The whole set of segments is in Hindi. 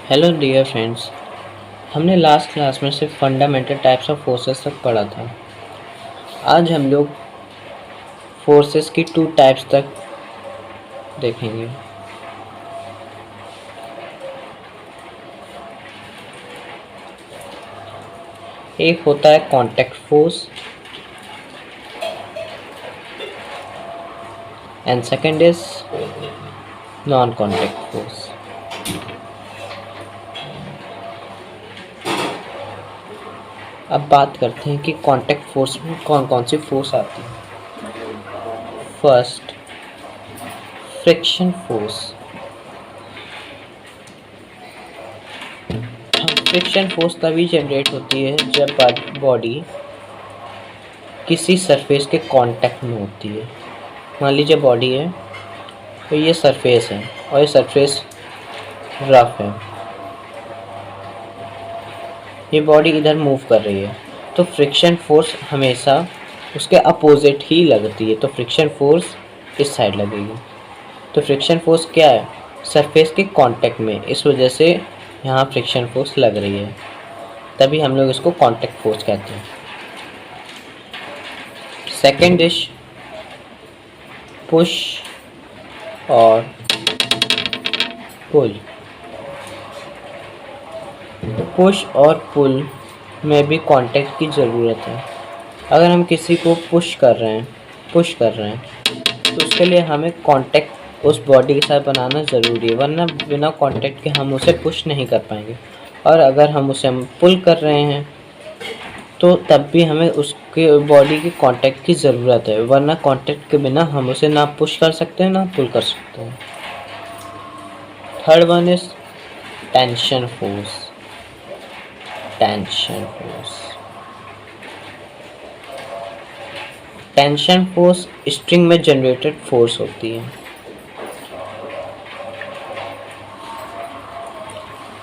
Hello dear friends. हमने लास्ट क्लास में सिर्फ फंडामेंटल टाइप्स ऑफ फोर्सेस तक पढ़ा था। आज हम लोग फोर्सेस की टू टाइप्स तक देखेंगे। एक होता है contact force and second is non contact force. अब बात करते हैं कि कांटेक्ट फोर्स में कौन कौन सी फोर्स आती है। First, friction force. Friction force तभी जनरेट होती है जब बॉडी किसी सरफेस के कांटेक्ट में होती है। मान लीजिए बॉडी है, तो ये सरफेस है और ये सरफेस रफ है, ये बॉडी इधर मूव कर रही है, तो फ्रिक्शन फोर्स हमेशा उसके अपोजिट ही लगती है। तो फ्रिक्शन फोर्स इस साइड लगेगी। तो फ्रिक्शन फोर्स क्या है? सरफेस के कांटेक्ट में, इस वजह से यहाँ फ्रिक्शन फोर्स लग रही है, तभी हम लोग इसको कांटेक्ट फोर्स कहते हैं। सेकेंड इज पुश और पुल। पुश और पुल में भी कांटेक्ट की ज़रूरत है। अगर हम किसी को पुश कर रहे हैं तो उसके लिए हमें कांटेक्ट उस बॉडी के साथ बनाना ज़रूरी है, वरना बिना कांटेक्ट के हम उसे पुश नहीं कर पाएंगे। और अगर हम उसे पुल कर रहे हैं तो तब भी हमें उसके बॉडी की कांटेक्ट की ज़रूरत है, वरना कांटेक्ट के बिना हम उसे ना पुश कर सकते हैं ना पुल कर सकते हैं। Third one is tension force. Tension force string में जनरेटेड फोर्स होती है।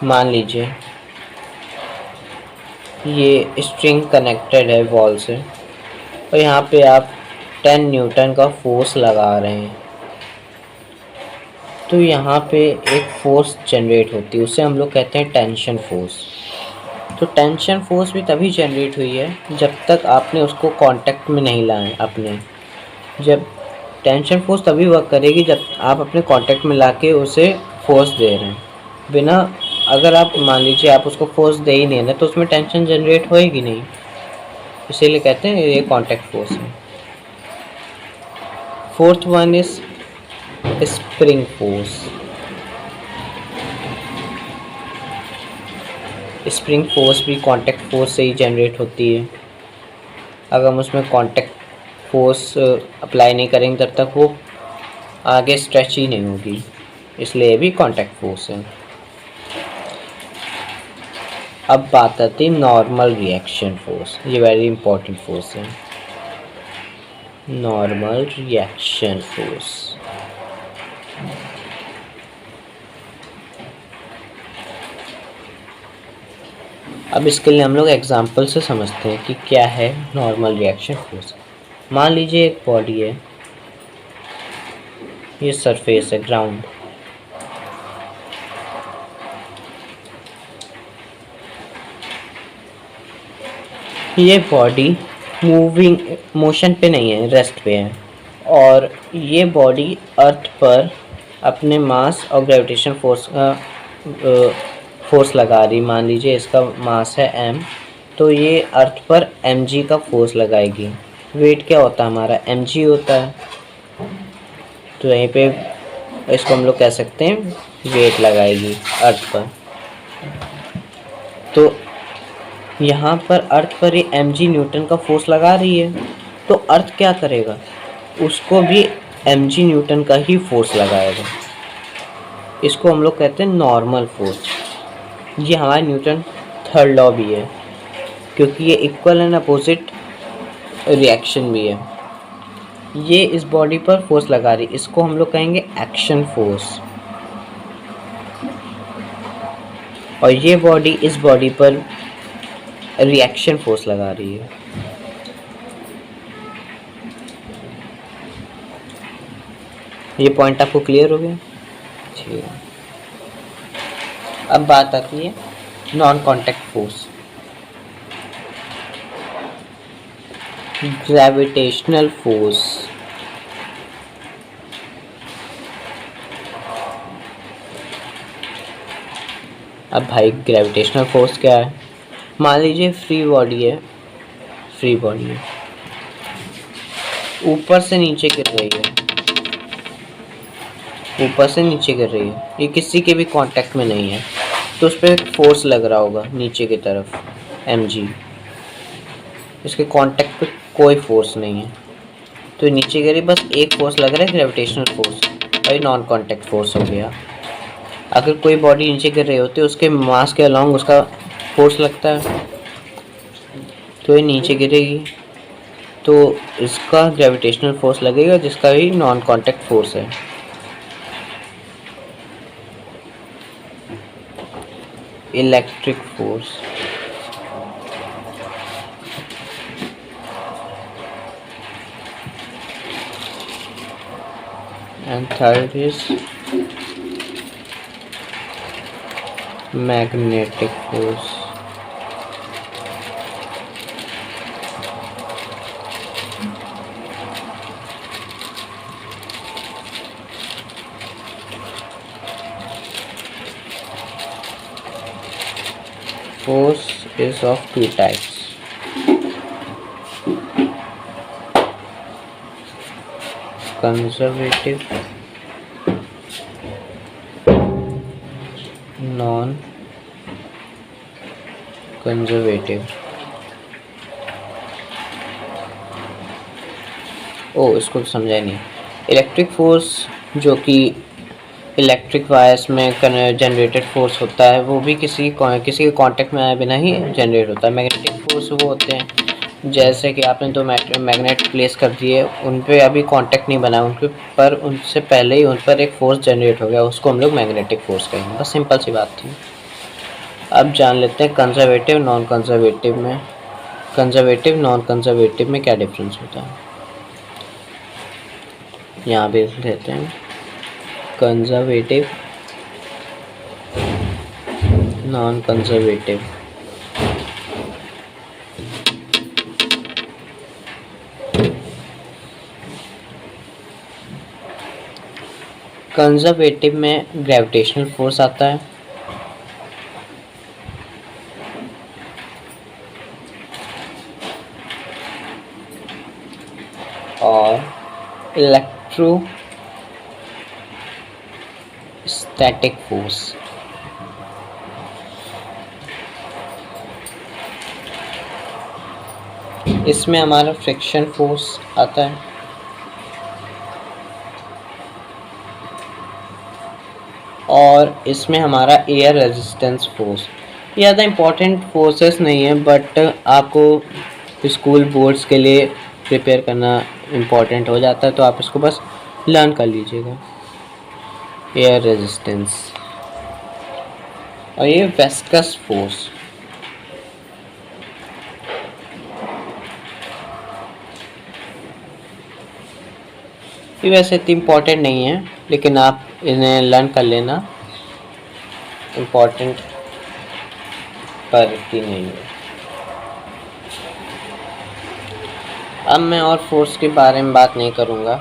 मान लीजिए ये स्ट्रिंग कनेक्टेड है वॉल से और यहाँ पे आप 10 न्यूटन का फोर्स लगा रहे हैं, तो यहाँ पे एक फोर्स जनरेट होती है, उसे हम लोग कहते हैं टेंशन फोर्स। तो टेंशन फोर्स भी तभी जनरेट हुई है जब तक आपने उसको कांटेक्ट में नहीं लाए अपने। जब टेंशन फोर्स तभी वर्क करेगी जब आप अपने कांटेक्ट में लाके उसे फोर्स दे रहे हैं। बिना, अगर आप मान लीजिए आप उसको फोर्स दे ही नहीं रहे तो उसमें टेंशन जनरेट होएगी नहीं, इसीलिए कहते हैं ये कांटेक्ट फोर्स है। Fourth one is spring force. Spring force भी कांटेक्ट फोर्स से ही जनरेट होती है। अगर हम उसमें कांटेक्ट फोर्स अप्लाई नहीं करेंगे तब तक वो आगे स्ट्रेच ही नहीं होगी, इसलिए ये भी कांटेक्ट फोर्स है। अब बात आती है नॉर्मल रिएक्शन फोर्स। ये वेरी इंपॉर्टेंट फोर्स है, नॉर्मल रिएक्शन फोर्स। अब इसके लिए हम लोग एग्जांपल से समझते हैं कि क्या है नॉर्मल रिएक्शन फोर्स। मान लीजिए एक बॉडी है, ये सरफेस है ग्राउंड, ये बॉडी मूविंग मोशन पे नहीं है, रेस्ट पे है, और ये बॉडी अर्थ पर अपने मास और ग्रेविटेशन फोर्स लगा रही। मान लीजिए इसका मास है m, तो ये अर्थ पर mg का फोर्स लगाएगी। वेट क्या होता है हमारा? mg होता है, तो यहीं पे इसको हम लोग कह सकते हैं वेट लगाएगी अर्थ पर। तो यहाँ पर अर्थ पर ये mg न्यूटन का फोर्स लगा रही है, तो अर्थ क्या करेगा? उसको भी mg न्यूटन का ही फोर्स लगाएगा। इसको हम लोग कहते हैं नॉर्मल फोर्स। ये हमारा न्यूटन थर्ड लॉ भी है, क्योंकि ये इक्वल एंड अपोजिट रिएक्शन भी है। ये इस बॉडी पर फोर्स लगा रही, इसको हम लोग कहेंगे एक्शन फोर्स, और ये बॉडी इस बॉडी पर रिएक्शन फोर्स लगा रही है। ये पॉइंट आपको क्लियर हो गया? ठीक है। अब बात आती है non contact force. Gravitational force. अब भाई ग्रेविटेशनल फोर्स क्या है? मान लीजिए फ्री बॉडी है, फ्री बॉडी है, ऊपर से नीचे गिर रही है, ऊपर से नीचे गिर रही है, ये किसी के भी कांटेक्ट में नहीं है, तो उस पर फोर्स लग रहा होगा नीचे की तरफ mg। इसके कांटेक्ट पे कोई फोर्स नहीं है, तो नीचे गिरी, बस एक फोर्स लग रहा है, ग्रेविटेशनल फोर्स, और ये नॉन कॉन्टैक्ट फोर्स हो गया। अगर कोई बॉडी नीचे गिर रही होती है, उसके मास के अलॉन्ग उसका फोर्स लगता है, तो ये नीचे गिरेगी, तो इसका ग्रेविटेशनल फोर्स लगेगा, जिसका भी नॉन कॉन्टैक्ट फोर्स है। Electric force. And third is magnetic force. Force is of two types. Conservative, non-conservative. इसको समझा नहीं। इलेक्ट्रिक फोर्स जो कि इलेक्ट्रिक वायर्स में जनरेटेड फोर्स होता है, वो भी किसी के कांटेक्ट में आए बिना ही जनरेट होता है। मैग्नेटिक फोर्स वो होते हैं जैसे कि आपने दो मैग्नेट प्लेस कर दिए, उन पे अभी कांटेक्ट नहीं बना उनके, पर उनसे पहले ही उन पर एक फोर्स जनरेट हो गया, उसको हम लोग मैग्नेटिक फोर्स कहेंगे। बस सिंपल सी बात थी। अब जान लेते हैं कंजर्वेटिव नॉन कंजर्वेटिव में, कंजर्वेटिव नॉन कंजर्वेटिव में क्या डिफरेंस होता है। यहाँ पे लेते हैं कंजर्वेटिव नॉन कंजर्वेटिव। कंजर्वेटिव में ग्रेविटेशनल फोर्स आता है, और इलेक्ट्रोस्टैटिक फोर्स। इसमें हमारा फ्रिक्शन फोर्स आता है, और इसमें हमारा एयर रेजिस्टेंस फोर्स। ज़्यादा इम्पोर्टेंट फोर्सेस नहीं है, बट आपको स्कूल बोर्ड्स के लिए प्रिपेयर करना इम्पोर्टेंट हो जाता है, तो आप इसको बस लर्न कर लीजिएगा। एयर रेजिस्टेंस, और ये विस्कस फोर्स। ये वैसे इतनी इम्पोर्टेंट नहीं है, लेकिन आप इन्हें लर्न कर लेना, इम्पोर्टेंट पर इतनी नहीं है। अब मैं और फोर्स के बारे में बात नहीं करूँगा।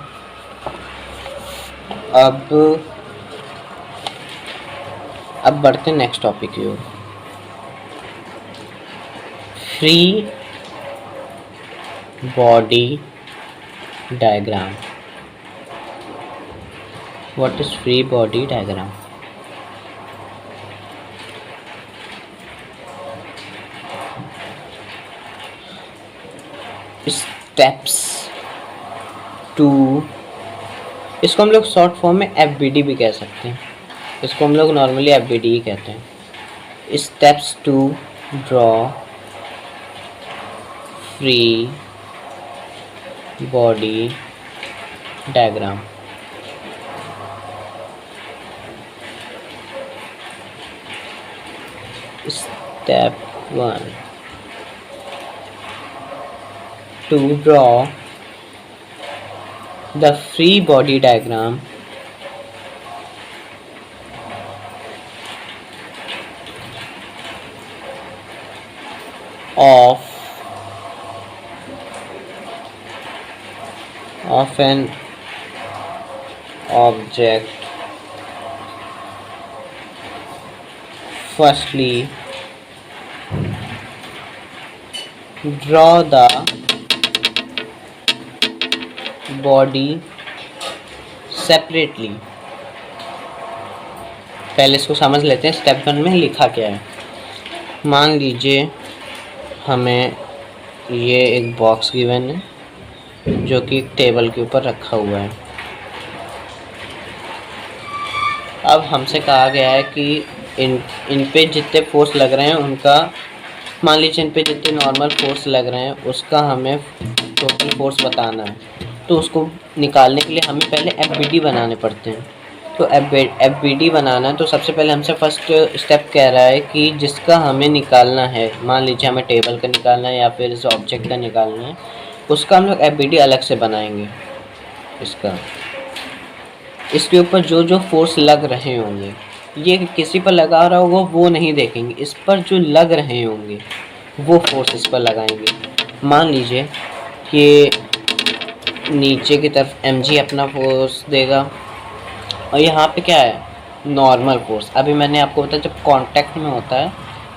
अब बढ़ते हैं नेक्स्ट टॉपिक की ओर। Free body diagram. What is free body diagram? Steps to, इसको हम लोग शॉर्ट फॉर्म में FBD भी कह सकते हैं, इसको हम लोग नॉर्मली FBD ही कहते हैं। Steps to draw free body diagram. Step 1, to draw the free body diagram of an object. Firstly, draw the body separately. पहले इसको समझ लेते हैं स्टेप 1 में लिखा क्या है। मान लीजिए हमें ये एक बॉक्स गिवन है जो कि टेबल के ऊपर रखा हुआ है। अब हमसे कहा गया है कि इन पे जितने फोर्स लग रहे हैं उनका, मान लीजिए इन पे जितने नॉर्मल फोर्स लग रहे हैं उसका हमें टोटल फोर्स बताना है। तो उसको निकालने के लिए हमें पहले FBD बनाने पड़ते हैं। तो FBD बनाना है तो सबसे पहले हमसे फर्स्ट स्टेप कह रहा है कि जिसका हमें निकालना है, मान लीजिए हमें टेबल का निकालना है या फिर इस ऑब्जेक्ट का निकालना है, उसका हम लोग FBD अलग से बनाएंगे। इसके ऊपर जो जो फोर्स लग रहे होंगे, ये किसी पर लगा रहा होगा वो नहीं देखेंगे, इस पर जो लग रहे होंगे वो फोर्स इस पर लगाएंगे। मान लीजिए कि नीचे की तरफ mg अपना फोर्स देगा और यहाँ पे क्या है, नॉर्मल फोर्स। अभी मैंने आपको बताया जब कांटेक्ट में होता है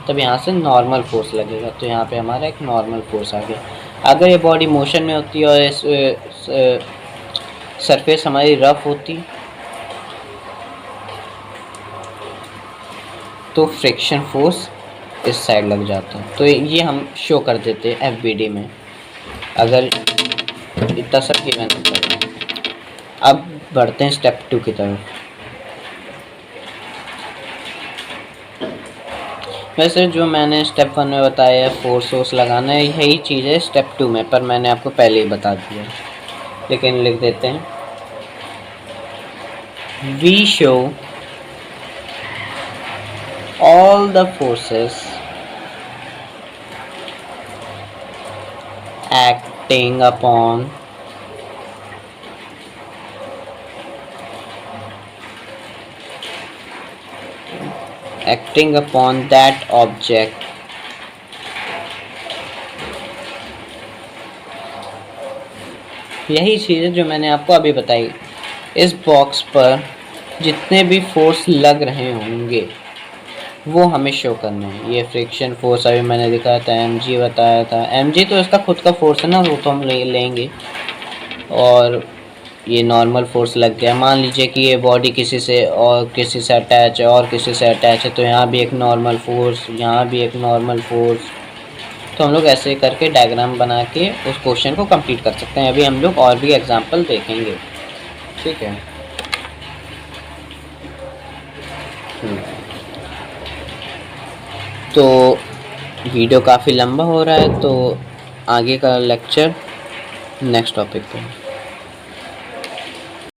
तब यहाँ से नॉर्मल फोर्स लगेगा, तो यहाँ पे हमारा एक नॉर्मल फोर्स आ गया। अगर ये बॉडी मोशन में होती है और इस सरफेस हमारी रफ होती तो फ्रिक्शन फोर्स इस साइड लग जाता है। तो ये हम शो कर देते हैं FBD में, अगर इतना सब गिवन होता है। अब बढ़ते हैं स्टेप 2 की तरफ। वैसे जो मैंने स्टेप 1 में बताया फोर्स लगाना है, यही चीज़ है स्टेप 2 में, पर मैंने आपको पहले ही बता दिया, लेकिन लिख देते हैं। We show all the forces acting upon that object यही चीज़ है जो मैंने आपको अभी बताई। इस बॉक्स पर जितने भी फोर्स लग रहे होंगे वो हमें शो करना है। ये फ्रिक्शन फोर्स अभी मैंने दिखाया था, mg बताया था। mg तो इसका खुद का फोर्स है ना, वो तो हम लेंगे। और ये नॉर्मल फोर्स लग गया। मान लीजिए कि ये बॉडी किसी से अटैच है और किसी से अटैच है, तो यहाँ भी एक नॉर्मल फोर्स, यहाँ भी एक नॉर्मल फोर्स। तो हम लोग ऐसे करके डायग्राम बना के उस क्वेश्चन को कंप्लीट कर सकते हैं। अभी हम लोग और भी एग्जांपल देखेंगे, ठीक है। तो वीडियो काफ़ी लंबा हो रहा है, तो आगे का लेक्चर नेक्स्ट टॉपिक पे।